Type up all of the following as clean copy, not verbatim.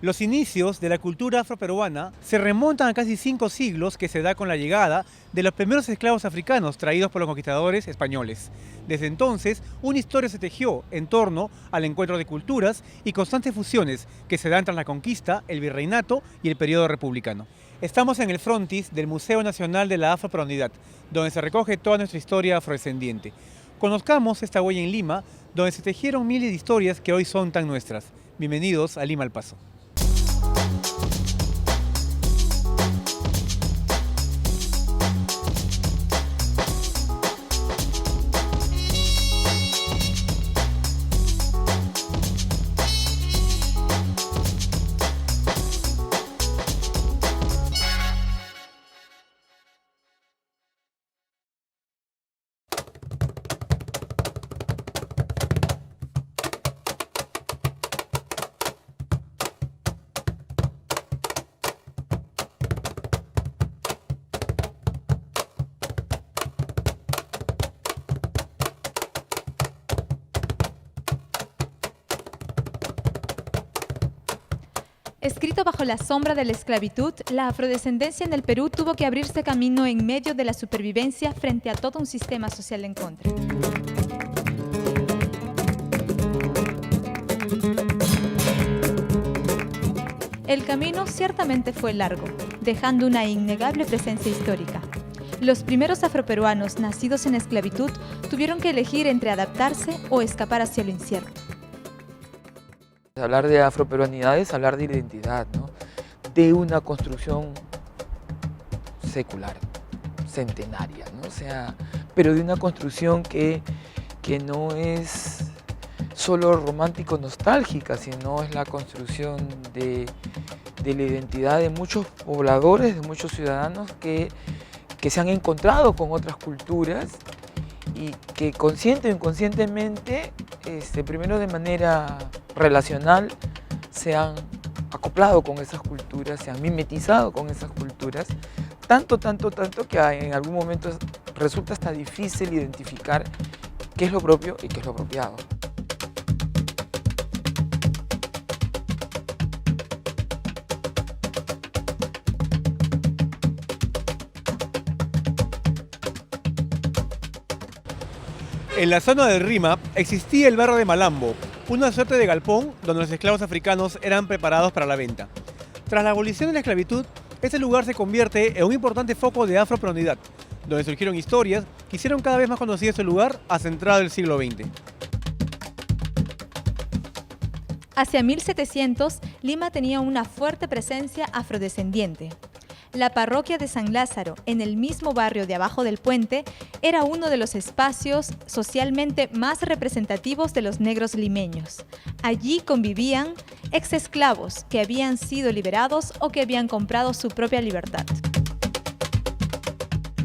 Los inicios de la cultura afroperuana se remontan a casi 5 siglos que se da con la llegada de los primeros esclavos africanos traídos por los conquistadores españoles. Desde entonces, una historia se tejió en torno al encuentro de culturas y constantes fusiones que se dan tras la conquista, el virreinato y el periodo republicano. Estamos en el frontis del Museo Nacional de la Afroperuanidad, donde se recoge toda nuestra historia afrodescendiente. Conozcamos esta huella en Lima, donde se tejieron miles de historias que hoy son tan nuestras. Bienvenidos a Lima al Paso. Escrito bajo la sombra de la esclavitud, la afrodescendencia en el Perú tuvo que abrirse camino en medio de la supervivencia frente a todo un sistema social en contra. El camino ciertamente fue largo, dejando una innegable presencia histórica. Los primeros afroperuanos nacidos en esclavitud tuvieron que elegir entre adaptarse o escapar hacia lo incierto. Hablar de afroperuanidad es hablar de identidad, ¿no? De una construcción secular, centenaria, ¿no? O sea, pero de una construcción que no es solo romántico-nostálgica, sino es la construcción de la identidad de muchos pobladores, de muchos ciudadanos que se han encontrado con otras culturas y que consciente o inconscientemente, primero de manera relacional, se han acoplado con esas culturas, se han mimetizado con esas culturas, tanto que en algún momento resulta hasta difícil identificar qué es lo propio y qué es lo apropiado. En la zona del Rímac existía el barrio de Malambo, una suerte de galpón donde los esclavos africanos eran preparados para la venta. Tras la abolición de la esclavitud, este lugar se convierte en un importante foco de afroperuanidad, donde surgieron historias que hicieron cada vez más conocido este lugar hasta entrado el siglo XX. Hacia 1700, Lima tenía una fuerte presencia afrodescendiente. La parroquia de San Lázaro, en el mismo barrio de abajo del puente, era uno de los espacios socialmente más representativos de los negros limeños. Allí convivían ex-esclavos que habían sido liberados o que habían comprado su propia libertad.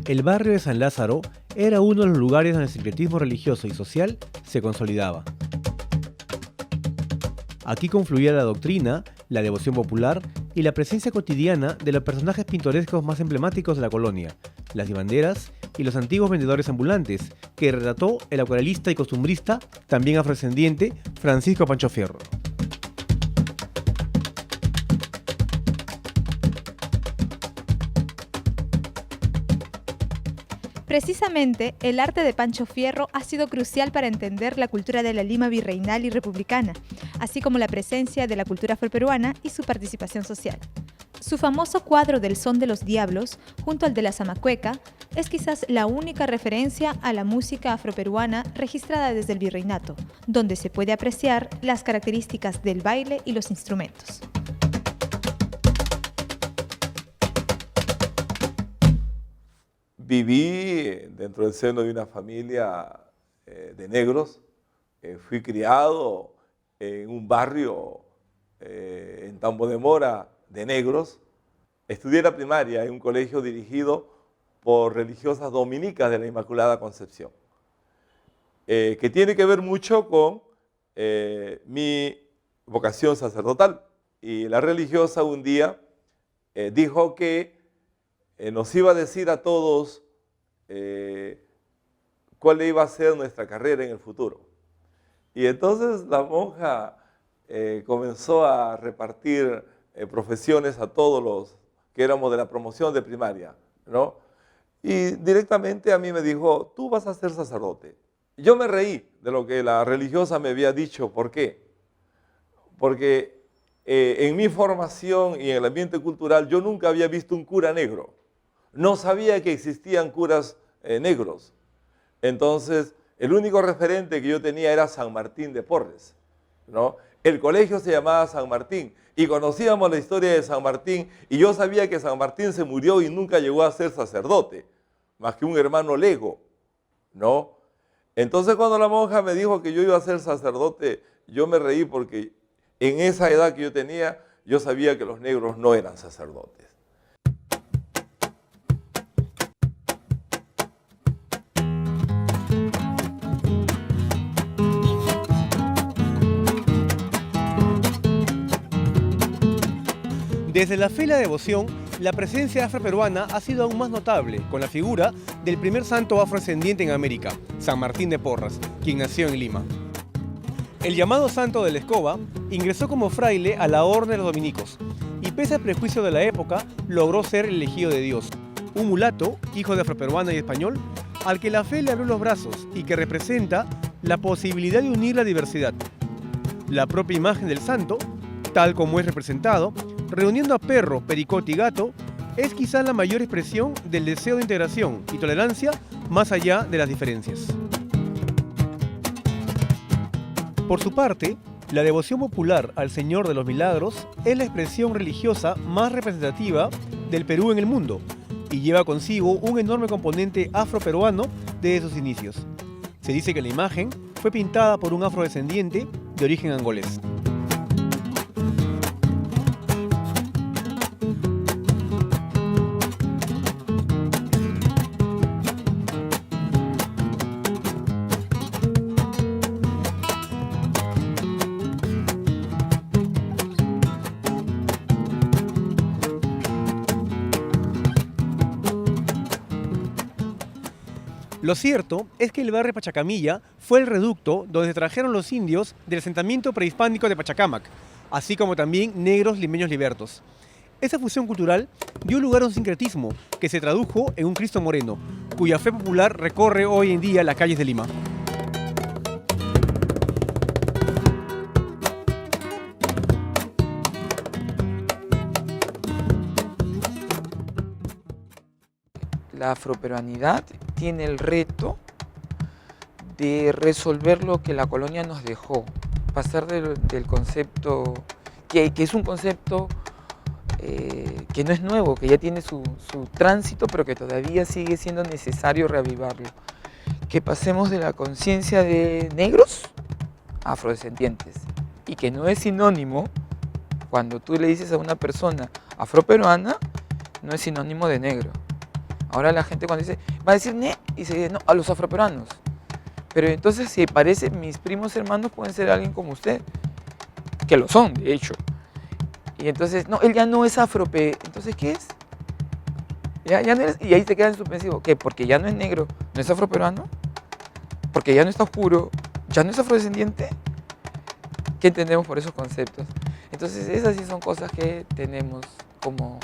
El barrio de San Lázaro era uno de los lugares donde el sincretismo religioso y social se consolidaba. Aquí confluía la doctrina, la devoción popular y la presencia cotidiana de los personajes pintorescos más emblemáticos de la colonia, las divanderas y los antiguos vendedores ambulantes, que retrató el acuarelista y costumbrista, también afrodescendiente, Francisco Pancho Fierro. Precisamente, el arte de Pancho Fierro ha sido crucial para entender la cultura de la Lima virreinal y republicana, así como la presencia de la cultura afroperuana y su participación social. Su famoso cuadro del Son de los Diablos, junto al de la Zamacueca, es quizás la única referencia a la música afroperuana registrada desde el virreinato, donde se puede apreciar las características del baile y los instrumentos. Viví dentro del seno de una familia de negros. Fui criado en un barrio en Tambo de Mora de negros. Estudié la primaria en un colegio dirigido por religiosas dominicas de la Inmaculada Concepción, que tiene que ver mucho con mi vocación sacerdotal. Y la religiosa un día dijo que nos iba a decir a todos cuál iba a ser nuestra carrera en el futuro. Y entonces la monja comenzó a repartir profesiones a todos los que éramos de la promoción de primaria, ¿no? Y directamente a mí me dijo, tú vas a ser sacerdote. Yo me reí de lo que la religiosa me había dicho. ¿Por qué? Porque en mi formación y en el ambiente cultural yo nunca había visto un cura negro. No sabía que existían curas negros. Entonces, el único referente que yo tenía era San Martín de Porres, ¿no? El colegio se llamaba San Martín y conocíamos la historia de San Martín y yo sabía que San Martín se murió y nunca llegó a ser sacerdote, más que un hermano lego, ¿no? Entonces cuando la monja me dijo que yo iba a ser sacerdote, yo me reí porque en esa edad que yo tenía, yo sabía que los negros no eran sacerdotes. Desde la fe y la devoción, la presencia afroperuana ha sido aún más notable con la figura del primer santo afrodescendiente en América, San Martín de Porras, quien nació en Lima. El llamado Santo de la Escoba ingresó como fraile a la Orden de los Dominicos y pese al prejuicio de la época, logró ser elegido de Dios. Un mulato, hijo de afroperuana y español, al que la fe le abrió los brazos y que representa la posibilidad de unir la diversidad. La propia imagen del santo, tal como es representado, reuniendo a perro, pericote y gato, es quizás la mayor expresión del deseo de integración y tolerancia más allá de las diferencias. Por su parte, la devoción popular al Señor de los Milagros es la expresión religiosa más representativa del Perú en el mundo y lleva consigo un enorme componente afroperuano desde sus inicios. Se dice que la imagen fue pintada por un afrodescendiente de origen angolés. Lo cierto es que el barrio Pachacamilla fue el reducto donde se trajeron los indios del asentamiento prehispánico de Pachacámac, así como también negros limeños libertos. Esa fusión cultural dio lugar a un sincretismo que se tradujo en un Cristo moreno, cuya fe popular recorre hoy en día las calles de Lima. La afroperuanidad tiene el reto de resolver lo que la colonia nos dejó, pasar del concepto, que es un concepto que no es nuevo, que ya tiene su tránsito, pero que todavía sigue siendo necesario reavivarlo. Que pasemos de la conciencia de negros a afrodescendientes, y que no es sinónimo, cuando tú le dices a una persona afroperuana, no es sinónimo de negro. Ahora la gente cuando dice, va a decir ne, y se dice, no, a los afroperuanos. Pero entonces si parece, mis primos hermanos pueden ser alguien como usted, que lo son, de hecho. Y entonces, no, él ya no es afroperuano, entonces ¿qué es? Ya no eres, y ahí te quedas en suspensivo, ¿qué? Porque ya no es negro, ¿no es afroperuano? Porque ya no está oscuro, ¿ya no es afrodescendiente? ¿Qué entendemos por esos conceptos? Entonces esas sí son cosas que tenemos como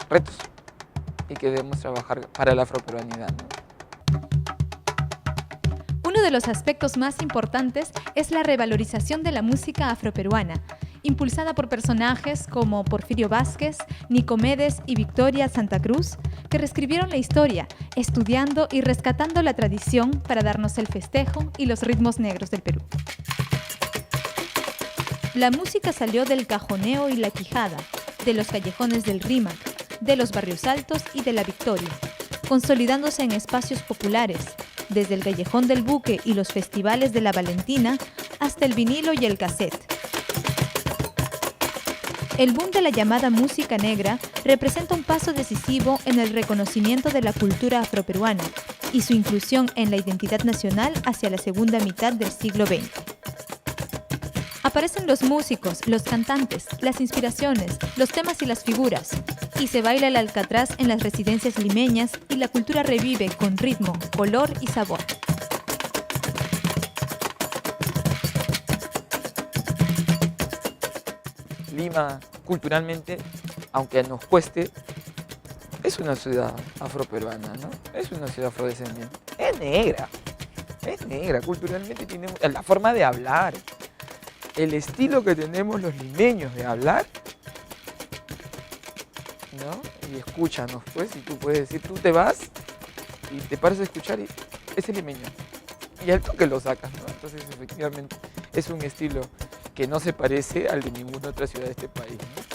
retos y que debemos trabajar para la afroperuanidad, ¿no? Uno de los aspectos más importantes es la revalorización de la música afroperuana, impulsada por personajes como Porfirio Vázquez, Nicomedes y Victoria Santa Cruz, que reescribieron la historia, estudiando y rescatando la tradición para darnos el festejo y los ritmos negros del Perú. La música salió del cajoneo y la quijada, de los callejones del Rímac, de los barrios altos y de la Victoria, consolidándose en espacios populares, desde el Callejón del Buque y los festivales de la Valentina hasta el vinilo y el cassette. El boom de la llamada música negra representa un paso decisivo en el reconocimiento de la cultura afroperuana y su inclusión en la identidad nacional hacia la segunda mitad del siglo XX. Aparecen los músicos, los cantantes, las inspiraciones, los temas y las figuras, y se baila el alcatraz en las residencias limeñas y la cultura revive con ritmo, color y sabor. Lima, culturalmente, aunque nos cueste, es una ciudad afroperuana, ¿no? Es una ciudad afrodescendiente. Es negra, culturalmente tiene la forma de hablar, el estilo que tenemos los limeños de hablar, ¿no? Y escúchanos, pues, y tú puedes decir, tú te vas y te paras a escuchar y es el limeño. Y al toque lo sacas, ¿no? Entonces, efectivamente, es un estilo que no se parece al de ninguna otra ciudad de este país, ¿no?